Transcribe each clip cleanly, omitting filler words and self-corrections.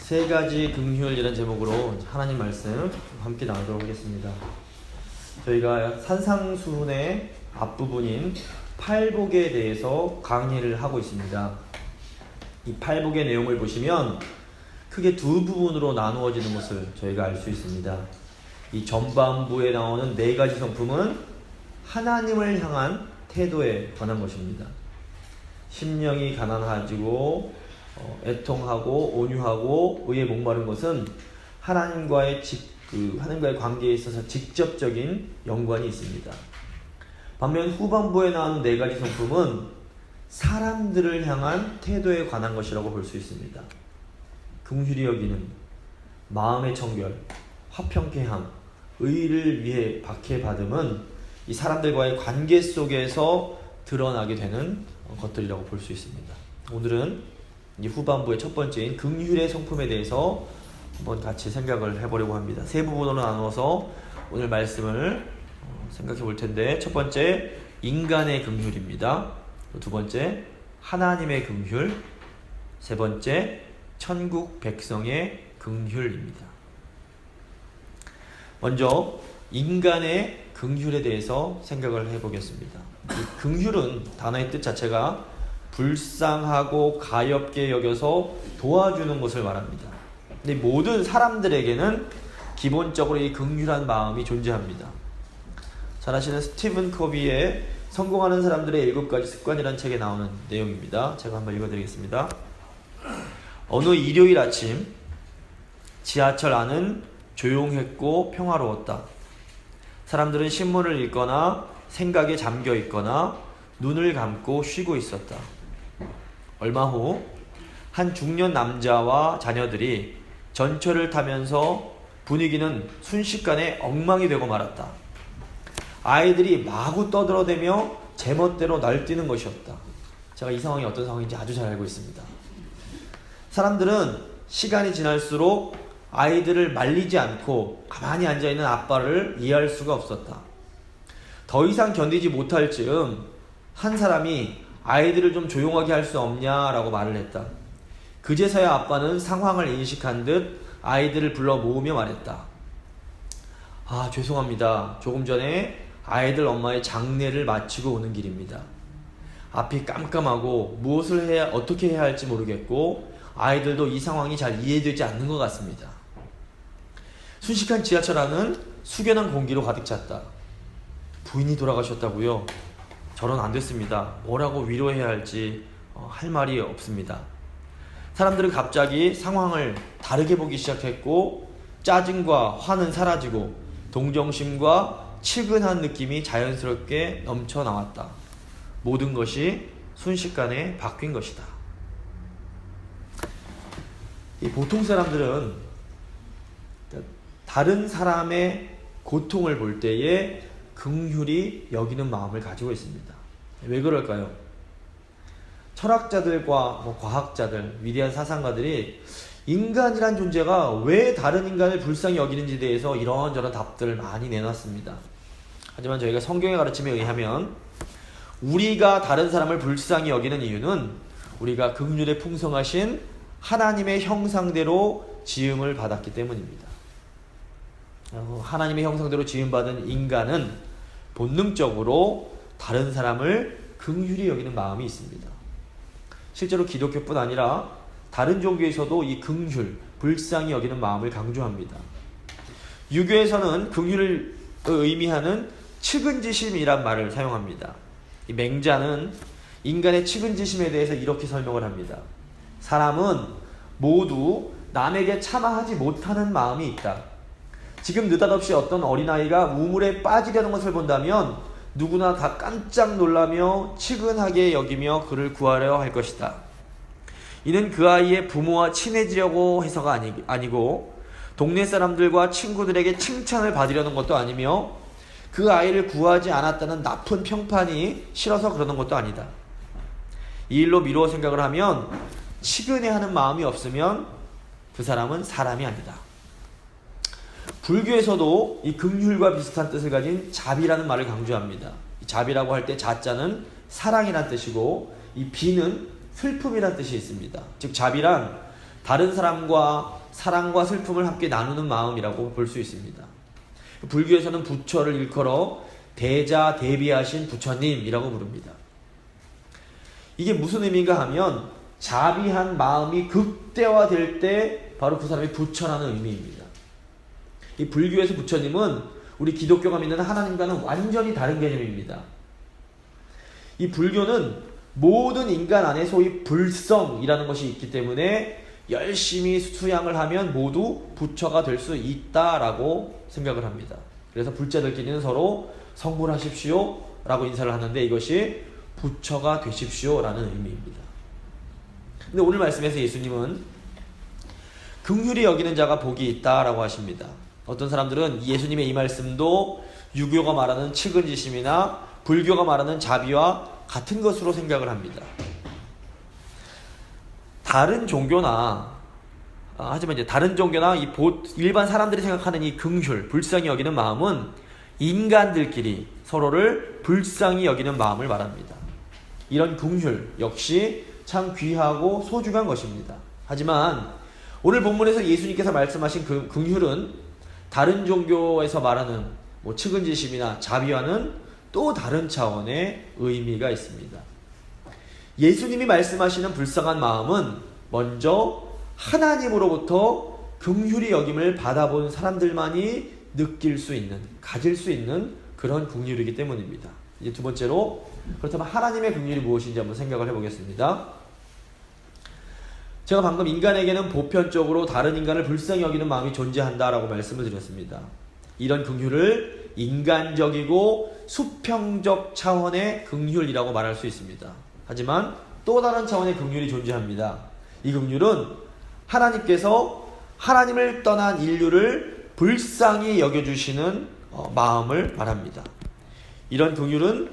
세 가지 긍휼이라는 제목으로 하나님 말씀 함께 나누도록 하겠습니다. 저희가 산상수훈의 앞부분인 팔복에 대해서 강의를 하고 있습니다. 이 팔복의 내용을 보시면 크게 두 부분으로 나누어지는 것을 저희가 알 수 있습니다. 이 전반부에 나오는 네 가지 성품은 하나님을 향한 태도에 관한 것입니다. 심령이 가난하지고 애통하고 온유하고 의에 목마른 것은 하나님과의 관계에 있어서 직접적인 연관이 있습니다. 반면 후반부에 나오는 네 가지 성품은 사람들을 향한 태도에 관한 것이라고 볼 수 있습니다. 긍휼히 여기는, 마음의 청결, 화평케함, 의를 위해 박해받음은 이 사람들과의 관계 속에서 드러나게 되는 것들이라고 볼 수 있습니다. 오늘은 이 후반부의 첫 번째인 긍휼의 성품에 대해서 한번 같이 생각을 해보려고 합니다. 세 부분으로 나누어서 오늘 말씀을 생각해 볼 텐데, 첫 번째 인간의 긍휼입니다. 두 번째 하나님의 긍휼, 세 번째 천국 백성의 긍휼입니다. 먼저 인간의 긍휼에 대해서 생각을 해보겠습니다. 이 긍휼은 단어의 뜻 자체가 불쌍하고 가엾게 여겨서 도와주는 것을 말합니다. 근데 모든 사람들에게는 기본적으로 이 긍휼한 마음이 존재합니다. 잘 아시는 스티븐 커비의 성공하는 사람들의 7가지 습관이라는 책에 나오는 내용입니다. 제가 한번 읽어드리겠습니다. 어느 일요일 아침 지하철 안은 조용했고 평화로웠다. 사람들은 신문을 읽거나 생각에 잠겨 있거나 눈을 감고 쉬고 있었다. 얼마 후 한 중년 남자와 자녀들이 전철을 타면서 분위기는 순식간에 엉망이 되고 말았다. 아이들이 마구 떠들어대며 제멋대로 날뛰는 것이었다. 제가 이 상황이 어떤 상황인지 아주 잘 알고 있습니다. 사람들은 시간이 지날수록 아이들을 말리지 않고 가만히 앉아있는 아빠를 이해할 수가 없었다. 더 이상 견디지 못할 즈음 한 사람이 아이들을 좀 조용하게 할 수 없냐라고 말을 했다. 그제서야 아빠는 상황을 인식한 듯 아이들을 불러 모으며 말했다. 아, 죄송합니다. 조금 전에 아이들 엄마의 장례를 마치고 오는 길입니다. 앞이 깜깜하고 어떻게 해야 할지 모르겠고 아이들도 이 상황이 잘 이해되지 않는 것 같습니다. 순식간 지하철 안은 숙연한 공기로 가득 찼다. 부인이 돌아가셨다고요? 저는 안 됐습니다. 뭐라고 위로해야 할지 할 말이 없습니다. 사람들은 갑자기 상황을 다르게 보기 시작했고 짜증과 화는 사라지고 동정심과 측은한 느낌이 자연스럽게 넘쳐나왔다. 모든 것이 순식간에 바뀐 것이다. 이 보통 사람들은 다른 사람의 고통을 볼 때에 긍휼히 여기는 마음을 가지고 있습니다. 왜 그럴까요? 철학자들과 과학자들, 위대한 사상가들이 인간이란 존재가 왜 다른 인간을 불쌍히 여기는지에 대해서 이런저런 답들을 많이 내놨습니다. 하지만 저희가 성경의 가르침에 의하면 우리가 다른 사람을 불쌍히 여기는 이유는 우리가 긍휼에 풍성하신 하나님의 형상대로 지음을 받았기 때문입니다. 하나님의 형상대로 지음받은 인간은 본능적으로 다른 사람을 긍휼히 여기는 마음이 있습니다. 실제로 기독교뿐 아니라 다른 종교에서도 이 긍휼, 불쌍히 여기는 마음을 강조합니다. 유교에서는 긍휼을 의미하는 측은지심이란 말을 사용합니다. 이 맹자는 인간의 측은지심에 대해서 이렇게 설명을 합니다. 사람은 모두 남에게 참아하지 못하는 마음이 있다. 지금 느닷없이 어떤 어린아이가 우물에 빠지려는 것을 본다면 누구나 다 깜짝 놀라며 측은하게 여기며 그를 구하려 할 것이다. 이는 그 아이의 부모와 친해지려고 해서가 아니고 동네 사람들과 친구들에게 칭찬을 받으려는 것도 아니며 그 아이를 구하지 않았다는 나쁜 평판이 싫어서 그러는 것도 아니다. 이 일로 미루어 생각을 하면 측은해하는 마음이 없으면 그 사람은 사람이 아니다. 불교에서도 이 긍휼과 비슷한 뜻을 가진 자비라는 말을 강조합니다. 자비라고 할 때 자자는 사랑이라는 뜻이고 이 비는 슬픔이라는 뜻이 있습니다. 즉 자비란 다른 사람과 사랑과 슬픔을 함께 나누는 마음이라고 볼 수 있습니다. 불교에서는 부처를 일컬어 대자 대비하신 부처님이라고 부릅니다. 이게 무슨 의미인가 하면 자비한 마음이 극대화될 때 바로 그 사람이 부처라는 의미입니다. 이 불교에서 부처님은 우리 기독교가 믿는 하나님과는 완전히 다른 개념입니다. 이 불교는 모든 인간 안에 소위 불성이라는 것이 있기 때문에 열심히 수양을 하면 모두 부처가 될 수 있다라고 생각을 합니다. 그래서 불자들끼리는 서로 성불하십시오 라고 인사를 하는데 이것이 부처가 되십시오 라는 의미입니다. 근데 오늘 말씀에서 예수님은 긍휼히 여기는 자가 복이 있다라고 하십니다. 어떤 사람들은 예수님의 이 말씀도 유교가 말하는 측은지심이나 불교가 말하는 자비와 같은 것으로 생각을 합니다. 다른 종교나 하지만 이제 다른 종교나 일반 사람들이 생각하는 이 긍휼, 불쌍히 여기는 마음은 인간들끼리 서로를 불쌍히 여기는 마음을 말합니다. 이런 긍휼 역시 참 귀하고 소중한 것입니다. 하지만 오늘 본문에서 예수님께서 말씀하신 그 긍휼은 다른 종교에서 말하는 측은지심이나 자비와는 또 다른 차원의 의미가 있습니다. 예수님이 말씀하시는 불쌍한 마음은 먼저 하나님으로부터 긍휼히 여김을 받아본 사람들만이 느낄 수 있는, 가질 수 있는 그런 긍휼이기 때문입니다. 이제 두 번째로, 그렇다면 하나님의 긍휼이 무엇인지 한번 생각을 해보겠습니다. 제가 방금 인간에게는 보편적으로 다른 인간을 불쌍히 여기는 마음이 존재한다라고 말씀을 드렸습니다. 이런 긍휼을 인간적이고 수평적 차원의 긍휼이라고 말할 수 있습니다. 하지만 또 다른 차원의 긍휼이 존재합니다. 이 긍휼은 하나님께서 하나님을 떠난 인류를 불쌍히 여겨주시는 마음을 말합니다. 이런 긍휼은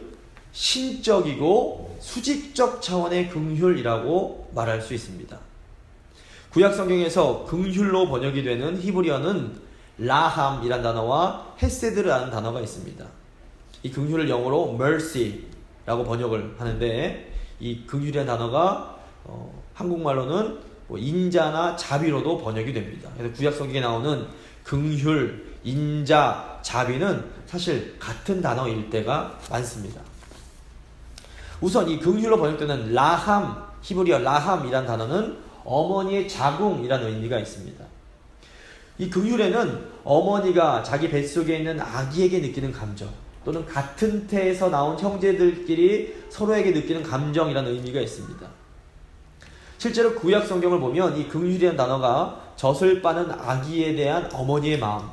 신적이고 수직적 차원의 긍휼이라고 말할 수 있습니다. 구약 성경에서 긍휼로 번역이 되는 히브리어는 라함이란 단어와 헤세드라는 단어가 있습니다. 이 긍휼을 영어로 mercy라고 번역을 하는데 이 긍휼이라는 단어가 한국말로는 인자나 자비로도 번역이 됩니다. 그래서 구약 성경에 나오는 긍휼, 인자, 자비는 사실 같은 단어일 때가 많습니다. 우선 이 긍휼로 번역되는 라함, 히브리어 라함이란 단어는 어머니의 자궁이라는 의미가 있습니다. 이 긍휼에는 어머니가 자기 뱃속에 있는 아기에게 느끼는 감정, 또는 같은 태에서 나온 형제들끼리 서로에게 느끼는 감정이라는 의미가 있습니다. 실제로 구약 성경을 보면 이 긍휼이라는 단어가 젖을 빠는 아기에 대한 어머니의 마음,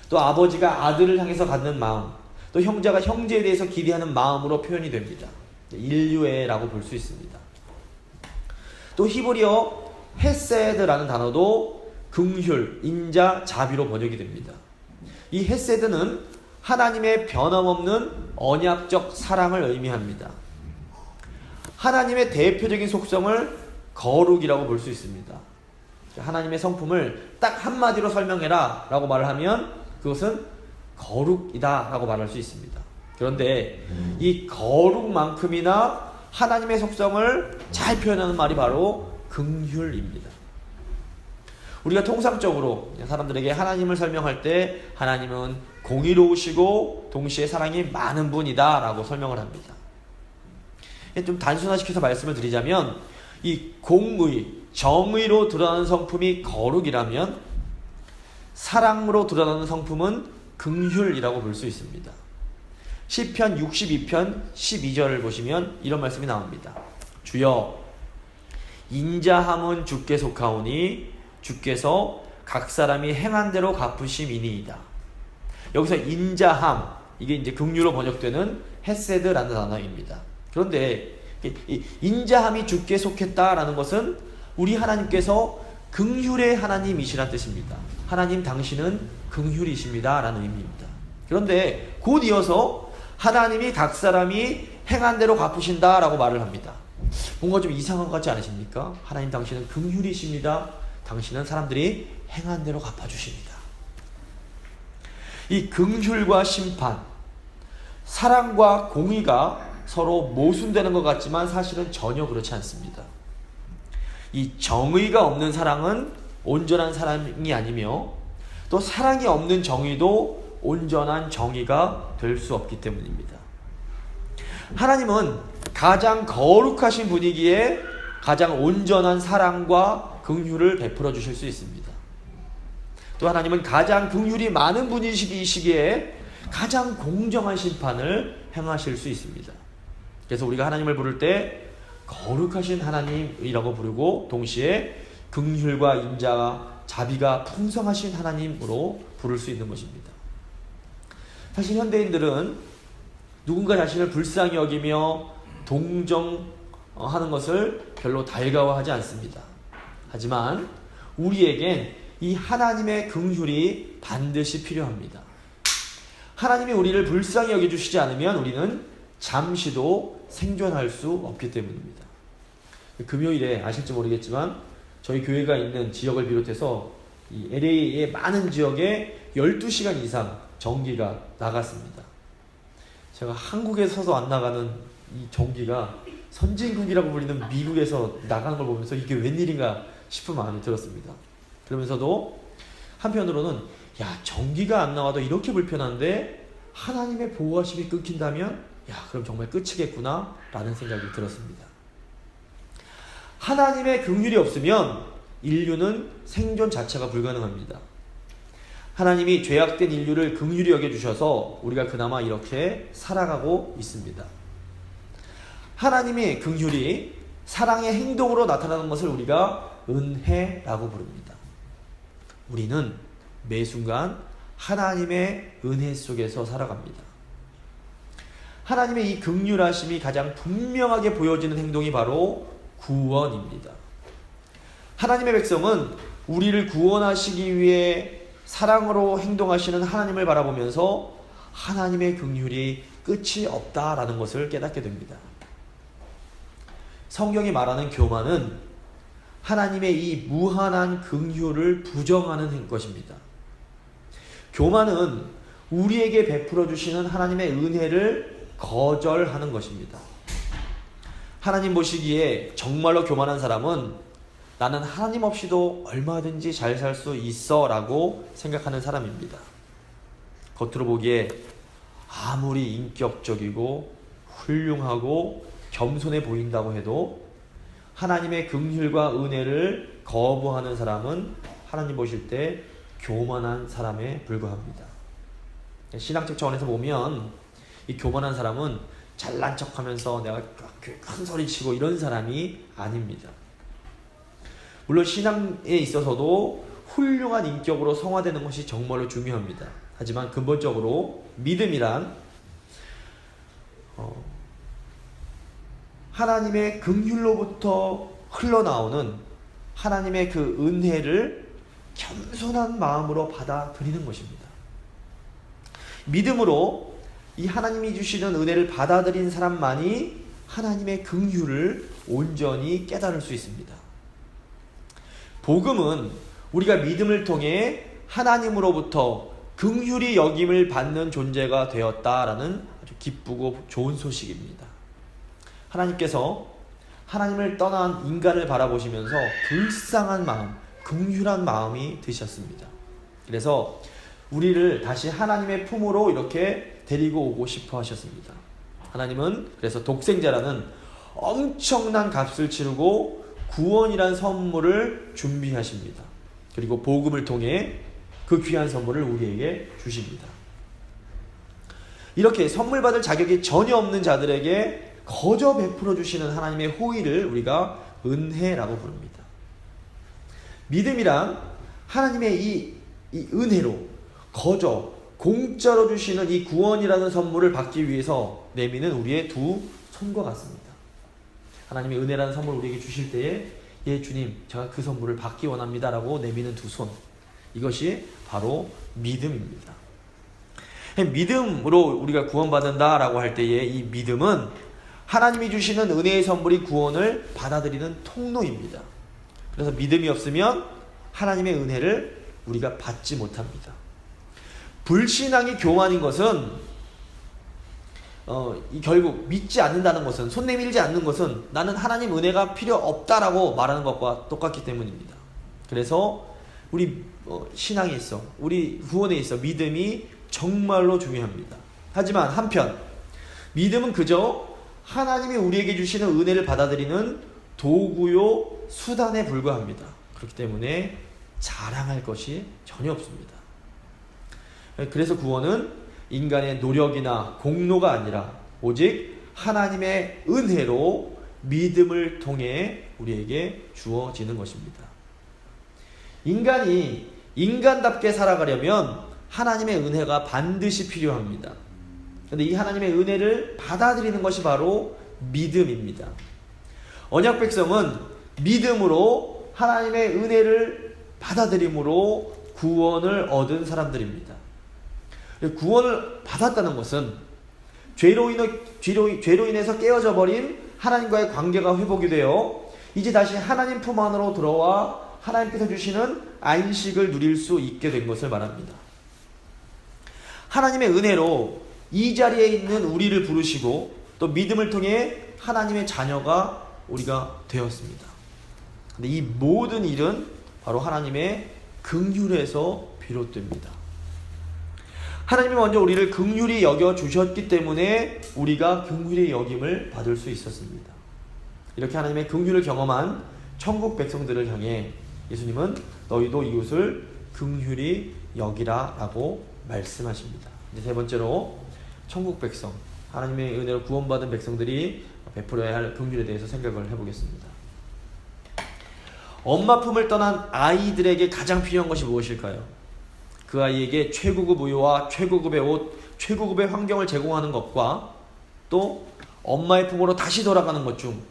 또 아버지가 아들을 향해서 갖는 마음, 또 형제가 형제에 대해서 기대하는 마음으로 표현이 됩니다. 인류애라고 볼 수 있습니다. 또 히브리어 헤세드라는 단어도 긍휼, 인자, 자비로 번역이 됩니다. 이 헤세드는 하나님의 변함없는 언약적 사랑을 의미합니다. 하나님의 대표적인 속성을 거룩이라고 볼 수 있습니다. 하나님의 성품을 딱 한마디로 설명해라 라고 말을 하면 그것은 거룩이다 라고 말할 수 있습니다. 그런데 이 거룩만큼이나 하나님의 속성을 잘 표현하는 말이 바로 긍휼입니다. 우리가 통상적으로 사람들에게 하나님을 설명할 때 하나님은 공의로우시고 동시에 사랑이 많은 분이다 라고 설명을 합니다. 좀 단순화시켜서 말씀을 드리자면 이 공의, 정의로 드러나는 성품이 거룩이라면 사랑으로 드러나는 성품은 긍휼이라고 볼 수 있습니다. 시편 62편 12절을 보시면 이런 말씀이 나옵니다. 주여 인자함은 주께 속하오니 주께서 각 사람이 행한 대로 갚으심이니이다. 여기서 인자함, 이게 이제 긍휼로 번역되는 헤세드라는 단어입니다. 그런데 이 인자함이 주께 속했다라는 것은 우리 하나님께서 긍휼의 하나님이시란 뜻입니다. 하나님 당신은 긍휼이십니다 라는 의미입니다. 그런데 곧 이어서 하나님이 각 사람이 행한 대로 갚으신다 라고 말을 합니다. 뭔가 좀 이상한 것 같지 않으십니까? 하나님 당신은 긍휼이십니다. 당신은 사람들이 행한 대로 갚아주십니다. 이 긍휼과 심판, 사랑과 공의가 서로 모순되는 것 같지만 사실은 전혀 그렇지 않습니다. 이 정의가 없는 사랑은 온전한 사랑이 아니며 또 사랑이 없는 정의도 온전한 정의가 될 수 없기 때문입니다. 하나님은 가장 거룩하신 분이기에 가장 온전한 사랑과 긍휼을 베풀어 주실 수 있습니다. 또 하나님은 가장 긍휼이 많은 분이시기에 가장 공정한 심판을 행하실 수 있습니다. 그래서 우리가 하나님을 부를 때 거룩하신 하나님이라고 부르고 동시에 긍휼과 인자와 자비가 풍성하신 하나님으로 부를 수 있는 것입니다. 사실 현대인들은 누군가 자신을 불쌍히 여기며 동정하는 것을 별로 달가워하지 않습니다. 하지만 우리에겐 이 하나님의 긍휼이 반드시 필요합니다. 하나님이 우리를 불쌍히 여겨주시지 않으면 우리는 잠시도 생존할 수 없기 때문입니다. 금요일에 아실지 모르겠지만 저희 교회가 있는 지역을 비롯해서 이 LA의 많은 지역에 12시간 이상 전기가 나갔습니다. 제가 한국에 서서 안 나가는 이 전기가 선진국이라고 불리는 미국에서 나가는 걸 보면서 이게 웬일인가 싶은 마음이 들었습니다. 그러면서도 한편으로는 전기가 안 나와도 이렇게 불편한데 하나님의 보호하심이 끊긴다면 그럼 정말 끝이겠구나 라는 생각이 들었습니다. 하나님의 긍휼이 없으면 인류는 생존 자체가 불가능합니다. 하나님이 죄악된 인류를 긍휼히 여겨주셔서 우리가 그나마 이렇게 살아가고 있습니다. 하나님의 긍휼이 사랑의 행동으로 나타나는 것을 우리가 은혜라고 부릅니다. 우리는 매 순간 하나님의 은혜 속에서 살아갑니다. 하나님의 이 긍휼하심이 가장 분명하게 보여지는 행동이 바로 구원입니다. 하나님의 백성은 우리를 구원하시기 위해 사랑으로 행동하시는 하나님을 바라보면서 하나님의 긍휼이 끝이 없다라는 것을 깨닫게 됩니다. 성경이 말하는 교만은 하나님의 이 무한한 긍휼을 부정하는 것입니다. 교만은 우리에게 베풀어 주시는 하나님의 은혜를 거절하는 것입니다. 하나님 보시기에 정말로 교만한 사람은 나는 하나님 없이도 얼마든지 잘 살 수 있어 라고 생각하는 사람입니다. 겉으로 보기에 아무리 인격적이고 훌륭하고 겸손해 보인다고 해도 하나님의 긍휼과 은혜를 거부하는 사람은 하나님 보실 때 교만한 사람에 불과합니다. 신앙적 차원에서 보면 이 교만한 사람은 잘난 척하면서 내가 큰 소리치고 이런 사람이 아닙니다. 물론 신앙에 있어서도 훌륭한 인격으로 성화되는 것이 정말로 중요합니다. 하지만 근본적으로 믿음이란 하나님의 긍휼로부터 흘러나오는 하나님의 그 은혜를 겸손한 마음으로 받아들이는 것입니다. 믿음으로 이 하나님이 주시는 은혜를 받아들인 사람만이 하나님의 긍휼을 온전히 깨달을 수 있습니다. 복음은 우리가 믿음을 통해 하나님으로부터 긍휼히 여김을 받는 존재가 되었다라는 아주 기쁘고 좋은 소식입니다. 하나님께서 하나님을 떠난 인간을 바라보시면서 불쌍한 마음, 긍휼한 마음이 드셨습니다. 그래서 우리를 다시 하나님의 품으로 이렇게 데리고 오고 싶어 하셨습니다. 하나님은 그래서 독생자라는 엄청난 값을 치르고 구원이란 선물을 준비하십니다. 그리고 복음을 통해 그 귀한 선물을 우리에게 주십니다. 이렇게 선물 받을 자격이 전혀 없는 자들에게 거저 베풀어 주시는 하나님의 호의를 우리가 은혜라고 부릅니다. 믿음이란 하나님의 이 은혜로 거저 공짜로 주시는 이 구원이라는 선물을 받기 위해서 내미는 우리의 두 손과 같습니다. 하나님의 은혜라는 선물을 우리에게 주실 때에 예 주님 제가 그 선물을 받기 원합니다 라고 내미는 두 손, 이것이 바로 믿음입니다. 믿음으로 우리가 구원받는다 라고 할 때에 이 믿음은 하나님이 주시는 은혜의 선물이 구원을 받아들이는 통로입니다. 그래서 믿음이 없으면 하나님의 은혜를 우리가 받지 못합니다. 불신앙이 교만인 것은 결국 믿지 않는다는 것은, 손 내밀지 않는 것은 나는 하나님 은혜가 필요 없다라고 말하는 것과 똑같기 때문입니다. 그래서 우리 신앙에 있어, 우리 구원에 있어 믿음이 정말로 중요합니다. 하지만 한편 믿음은 그저 하나님이 우리에게 주시는 은혜를 받아들이는 도구요 수단에 불과합니다. 그렇기 때문에 자랑할 것이 전혀 없습니다. 그래서 구원은 인간의 노력이나 공로가 아니라 오직 하나님의 은혜로 믿음을 통해 우리에게 주어지는 것입니다. 인간이 인간답게 살아가려면 하나님의 은혜가 반드시 필요합니다. 그런데 이 하나님의 은혜를 받아들이는 것이 바로 믿음입니다. 언약 백성은 믿음으로 하나님의 은혜를 받아들임으로 구원을 얻은 사람들입니다. 구원을 받았다는 것은 죄로 인해서 깨어져 버린 하나님과의 관계가 회복이 되어 이제 다시 하나님 품 안으로 들어와 하나님께서 주시는 안식을 누릴 수 있게 된 것을 말합니다. 하나님의 은혜로 이 자리에 있는 우리를 부르시고 또 믿음을 통해 하나님의 자녀가 우리가 되었습니다. 근데 이 모든 일은 바로 하나님의 긍휼에서 비롯됩니다. 하나님이 먼저 우리를 긍휼히 여겨 주셨기 때문에 우리가 긍휼히 여김을 받을 수 있었습니다. 이렇게 하나님의 긍휼을 경험한 천국 백성들을 향해 예수님은 너희도 이웃을 긍휼히 여기라 라고 말씀하십니다. 이제 세 번째로 천국 백성, 하나님의 은혜로 구원받은 백성들이 베풀어야 할 긍휼에 대해서 생각을 해보겠습니다. 엄마 품을 떠난 아이들에게 가장 필요한 것이 무엇일까요? 그 아이에게 최고급 우유와 최고급의 옷, 최고급의 환경을 제공하는 것과 또 엄마의 품으로 다시 돌아가는 것 중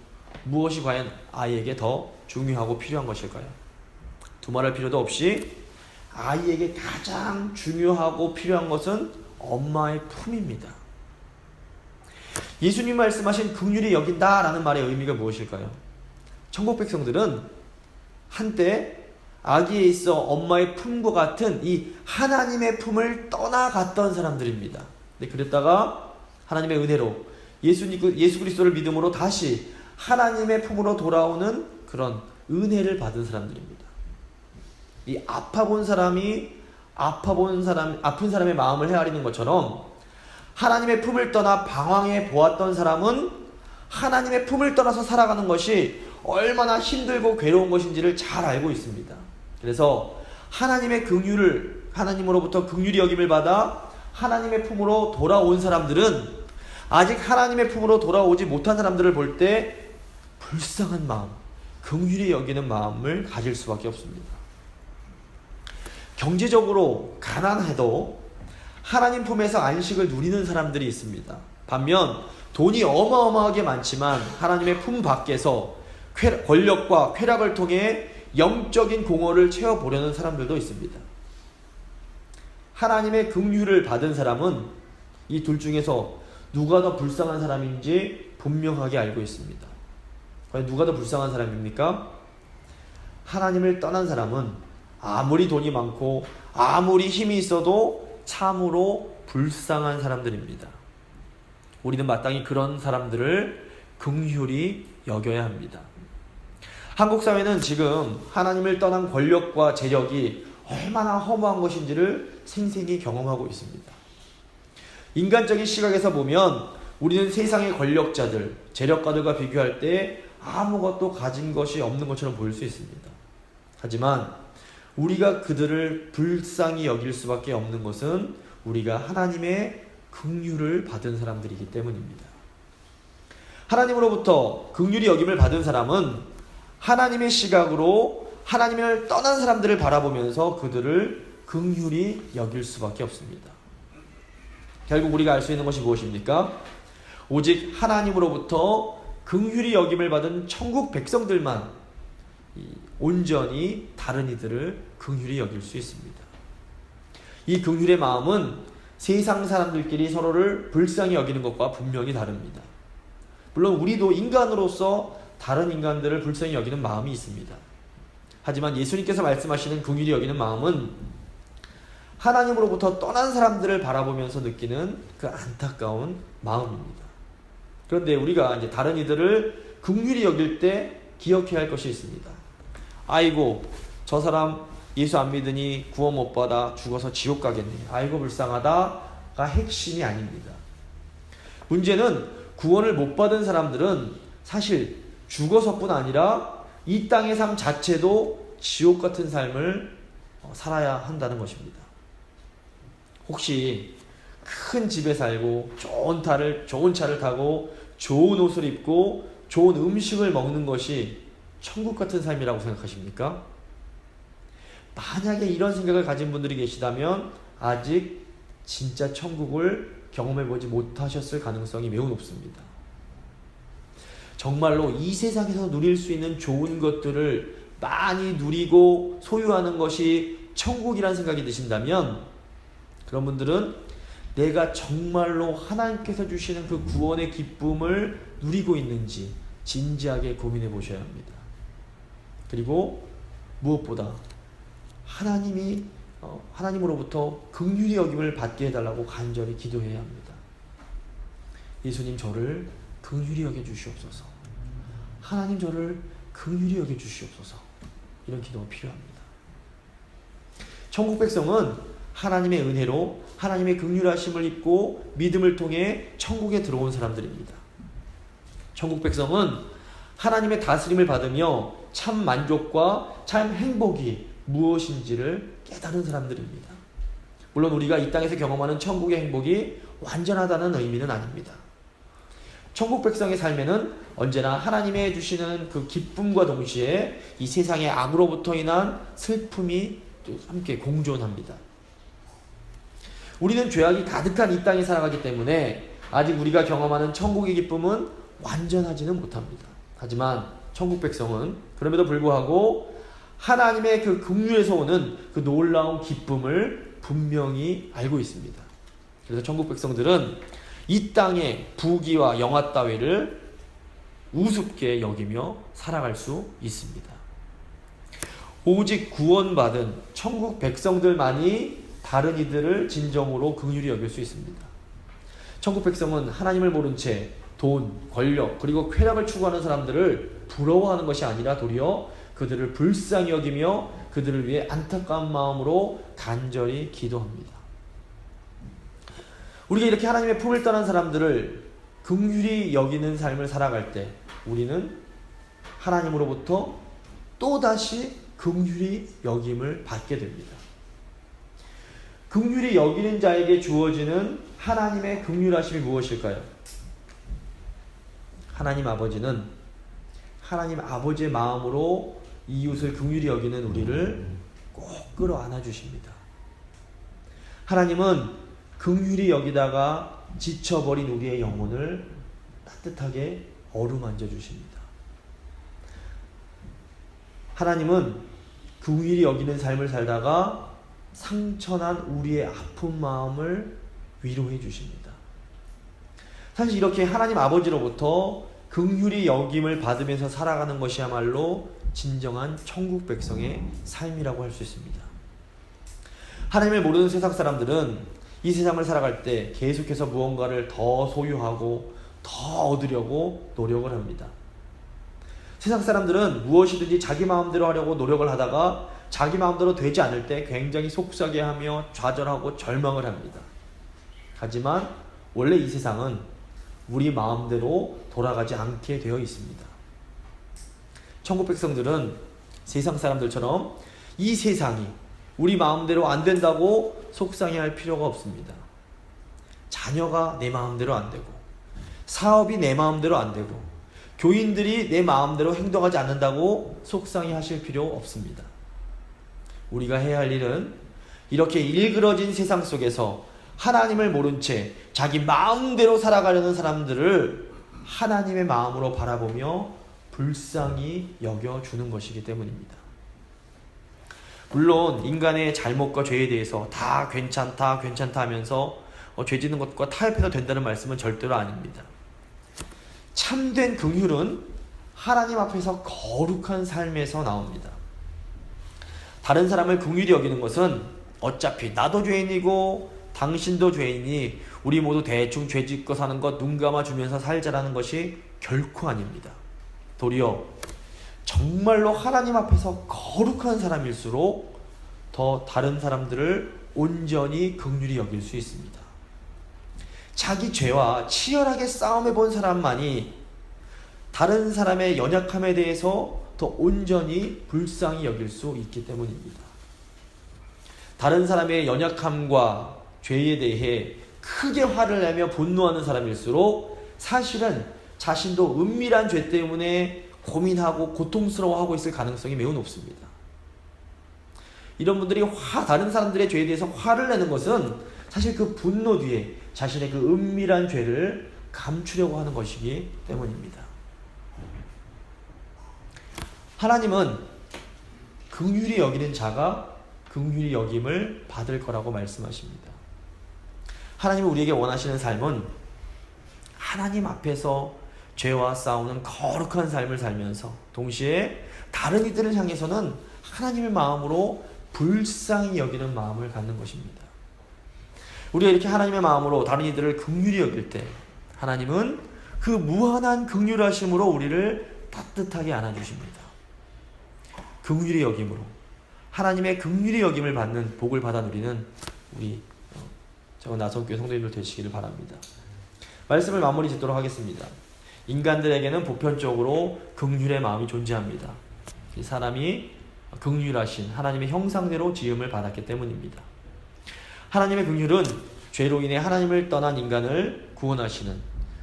무엇이 과연 아이에게 더 중요하고 필요한 것일까요? 두말할 필요도 없이 아이에게 가장 중요하고 필요한 것은 엄마의 품입니다. 예수님 말씀하신 긍휼히 여긴다라는 말의 의미가 무엇일까요? 천국 백성들은 한때 아기에 있어 엄마의 품과 같은 이 하나님의 품을 떠나갔던 사람들입니다. 그랬다가 하나님의 은혜로 예수 그리스도를 믿음으로 다시 하나님의 품으로 돌아오는 그런 은혜를 받은 사람들입니다. 이 아픈 사람의 마음을 헤아리는 것처럼 하나님의 품을 떠나 방황해 보았던 사람은 하나님의 품을 떠나서 살아가는 것이 얼마나 힘들고 괴로운 것인지를 잘 알고 있습니다. 그래서 하나님의 긍휼을, 하나님으로부터 긍휼히 여김을 받아 하나님의 품으로 돌아온 사람들은 아직 하나님의 품으로 돌아오지 못한 사람들을 볼 때 불쌍한 마음, 긍휼히 여기는 마음을 가질 수밖에 없습니다. 경제적으로 가난해도 하나님 품에서 안식을 누리는 사람들이 있습니다. 반면 돈이 어마어마하게 많지만 하나님의 품 밖에서 권력과 쾌락을 통해 영적인 공허를 채워보려는 사람들도 있습니다. 하나님의 긍휼을 받은 사람은 이 둘 중에서 누가 더 불쌍한 사람인지 분명하게 알고 있습니다. 과연 누가 더 불쌍한 사람입니까? 하나님을 떠난 사람은 아무리 돈이 많고 아무리 힘이 있어도 참으로 불쌍한 사람들입니다. 우리는 마땅히 그런 사람들을 긍휼히 여겨야 합니다. 한국 사회는 지금 하나님을 떠난 권력과 재력이 얼마나 허무한 것인지를 생생히 경험하고 있습니다. 인간적인 시각에서 보면 우리는 세상의 권력자들, 재력가들과 비교할 때 아무것도 가진 것이 없는 것처럼 보일 수 있습니다. 하지만 우리가 그들을 불쌍히 여길 수밖에 없는 것은 우리가 하나님의 긍휼을 받은 사람들이기 때문입니다. 하나님으로부터 긍휼히 여김을 받은 사람은 하나님의 시각으로 하나님을 떠난 사람들을 바라보면서 그들을 긍휼히 여길 수밖에 없습니다. 결국 우리가 알 수 있는 것이 무엇입니까? 오직 하나님으로부터 긍휼히 여김을 받은 천국 백성들만 온전히 다른 이들을 긍휼히 여길 수 있습니다. 이 긍휼의 마음은 세상 사람들끼리 서로를 불쌍히 여기는 것과 분명히 다릅니다. 물론 우리도 인간으로서 다른 인간들을 불쌍히 여기는 마음이 있습니다. 하지만 예수님께서 말씀하시는 긍휼히 여기는 마음은 하나님으로부터 떠난 사람들을 바라보면서 느끼는 그 안타까운 마음입니다. 그런데 우리가 이제 다른 이들을 긍휼히 여길 때 기억해야 할 것이 있습니다. 아이고, 저 사람 예수 안 믿으니 구원 못 받아 죽어서 지옥 가겠네. 아이고 불쌍하다가 핵심이 아닙니다. 문제는 구원을 못 받은 사람들은 사실 죽어서뿐 아니라 이 땅의 삶 자체도 지옥 같은 삶을 살아야 한다는 것입니다. 혹시 큰 집에 살고 좋은 차를 타고 좋은 옷을 입고 좋은 음식을 먹는 것이 천국 같은 삶이라고 생각하십니까? 만약에 이런 생각을 가진 분들이 계시다면 아직 진짜 천국을 경험해보지 못하셨을 가능성이 매우 높습니다. 정말로 이 세상에서 누릴 수 있는 좋은 것들을 많이 누리고 소유하는 것이 천국이라는 생각이 드신다면 그런 분들은 내가 정말로 하나님께서 주시는 그 구원의 기쁨을 누리고 있는지 진지하게 고민해 보셔야 합니다. 그리고 무엇보다 하나님으로부터 긍휼히 여김을 받게 해달라고 간절히 기도해야 합니다. 예수님, 저를 긍휼히 여겨 주시옵소서. 하나님, 저를 긍휼히 여겨 주시옵소서. 이런 기도가 필요합니다. 천국 백성은 하나님의 은혜로 하나님의 긍휼하심을 입고 믿음을 통해 천국에 들어온 사람들입니다. 천국 백성은 하나님의 다스림을 받으며 참 만족과 참 행복이 무엇인지를 깨달은 사람들입니다. 물론 우리가 이 땅에서 경험하는 천국의 행복이 완전하다는 의미는 아닙니다. 천국 백성의 삶에는 언제나 하나님의 주시는 그 기쁨과 동시에 이 세상의 악으로부터 인한 슬픔이 또 함께 공존합니다. 우리는 죄악이 가득한 이 땅에 살아가기 때문에 아직 우리가 경험하는 천국의 기쁨은 완전하지는 못합니다. 하지만 천국 백성은 그럼에도 불구하고 하나님의 그 긍휼에서 오는 그 놀라운 기쁨을 분명히 알고 있습니다. 그래서 천국 백성들은 이 땅의 부귀와 영화 따위를 우습게 여기며 살아갈 수 있습니다. 오직 구원받은 천국 백성들만이 다른 이들을 진정으로 긍휼히 여길 수 있습니다. 천국 백성은 하나님을 모른 채 돈, 권력, 그리고 쾌락을 추구하는 사람들을 부러워하는 것이 아니라 도리어 그들을 불쌍히 여기며 그들을 위해 안타까운 마음으로 간절히 기도합니다. 우리가 이렇게 하나님의 품을 떠난 사람들을 긍휼히 여기는 삶을 살아갈 때 우리는 하나님으로부터 또다시 긍휼히 여김을 받게 됩니다. 긍휼히 여기는 자에게 주어지는 하나님의 긍휼하심이 무엇일까요? 하나님 아버지는 하나님 아버지의 마음으로 이웃을 긍휼히 여기는 우리를 꼭 끌어안아 주십니다. 하나님은 긍휼히 여기다가 지쳐버린 우리의 영혼을 따뜻하게 어루만져 주십니다. 하나님은 긍휼히 여기는 삶을 살다가 상처난 우리의 아픈 마음을 위로해 주십니다. 사실 이렇게 하나님 아버지로부터 긍휼히 여김을 받으면서 살아가는 것이야말로 진정한 천국 백성의 삶이라고 할 수 있습니다. 하나님을 모르는 세상 사람들은 이 세상을 살아갈 때 계속해서 무언가를 더 소유하고 더 얻으려고 노력을 합니다. 세상 사람들은 무엇이든지 자기 마음대로 하려고 노력을 하다가 자기 마음대로 되지 않을 때 굉장히 속상해하며 좌절하고 절망을 합니다. 하지만 원래 이 세상은 우리 마음대로 돌아가지 않게 되어 있습니다. 천국 백성들은 세상 사람들처럼 이 세상이 우리 마음대로 안 된다고 속상해할 필요가 없습니다. 자녀가 내 마음대로 안 되고 사업이 내 마음대로 안 되고 교인들이 내 마음대로 행동하지 않는다고 속상해하실 필요 없습니다. 우리가 해야 할 일은 이렇게 일그러진 세상 속에서 하나님을 모른 채 자기 마음대로 살아가려는 사람들을 하나님의 마음으로 바라보며 불쌍히 여겨주는 것이기 때문입니다. 물론 인간의 잘못과 죄에 대해서 다 괜찮다 하면서 죄 짓는 것과 타협해도 된다는 말씀은 절대로 아닙니다. 참된 긍휼은 하나님 앞에서 거룩한 삶에서 나옵니다. 다른 사람을 긍휼히 여기는 것은 어차피 나도 죄인이고 당신도 죄인이 우리 모두 대충 죄 짓고 사는 것 눈 감아주면서 살자라는 것이 결코 아닙니다. 도리어 정말로 하나님 앞에서 거룩한 사람일수록 더 다른 사람들을 온전히 긍휼히 여길 수 있습니다. 자기 죄와 치열하게 싸움해 본 사람만이 다른 사람의 연약함에 대해서 더 온전히 불쌍히 여길 수 있기 때문입니다. 다른 사람의 연약함과 죄에 대해 크게 화를 내며 분노하는 사람일수록 사실은 자신도 은밀한 죄 때문에 고민하고 고통스러워하고 있을 가능성이 매우 높습니다. 이런 분들이 다른 사람들의 죄에 대해서 화를 내는 것은 사실 그 분노 뒤에 자신의 그 은밀한 죄를 감추려고 하는 것이기 때문입니다. 하나님은 긍휼히 여기는 자가 긍휼히 여김을 받을 거라고 말씀하십니다. 하나님은 우리에게 원하시는 삶은 하나님 앞에서 죄와 싸우는 거룩한 삶을 살면서 동시에 다른 이들을 향해서는 하나님의 마음으로 불쌍히 여기는 마음을 갖는 것입니다. 우리가 이렇게 하나님의 마음으로 다른 이들을 긍휼히 여길 때 하나님은 그 무한한 긍휼하심으로 우리를 따뜻하게 안아주십니다. 긍휼히 여김으로 하나님의 긍휼히 여김을 받는 복을 받아 누리는 우리 나성교회 성도님들 되시기를 바랍니다. 말씀을 마무리 짓도록 하겠습니다. 인간들에게는 보편적으로 긍휼의 마음이 존재합니다. 이 사람이 긍휼하신 하나님의 형상대로 지음을 받았기 때문입니다. 하나님의 긍휼은 죄로 인해 하나님을 떠난 인간을 구원하시는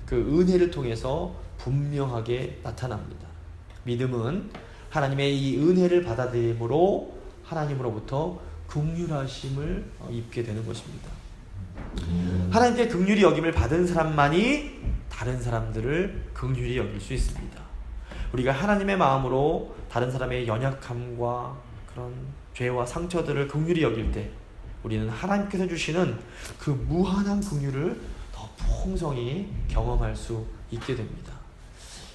그 은혜를 통해서 분명하게 나타납니다. 믿음은 하나님의 이 은혜를 받아들임으로 하나님으로부터 긍휼하심을 입게 되는 것입니다. 하나님께 긍휼히 여김을 받은 사람만이 다른 사람들을 긍휼히 여길 수 있습니다. 우리가 하나님의 마음으로 다른 사람의 연약함과 그런 죄와 상처들을 긍휼히 여길 때 우리는 하나님께서 주시는 그 무한한 긍휼을 더 풍성히 경험할 수 있게 됩니다.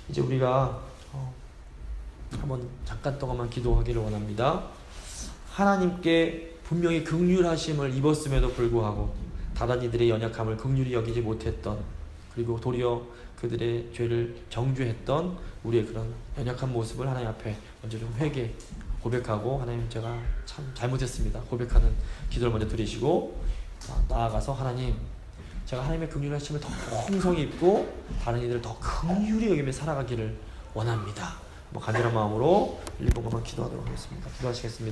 이제 우리가 한번 잠깐 동안만 기도하기를 원합니다. 하나님께 분명히 긍휼하심을 입었음에도 불구하고 다른 이들의 연약함을 긍휼히 여기지 못했던, 그리고 도리어 그들의 죄를 정죄했던 우리의 그런 연약한 모습을 하나님 앞에 먼저 좀 고백하고, 하나님 제가 참 잘못했습니다 고백하는 기도를 먼저 드리시고 나아가서 하나님, 제가 하나님의 긍휼하심을 더 풍성히 입고 다른 이들을 더 긍휼히 여기며 살아가기를 원합니다. 간절한 마음으로 1분간만 기도하도록 하겠습니다. 기도하시겠습니다.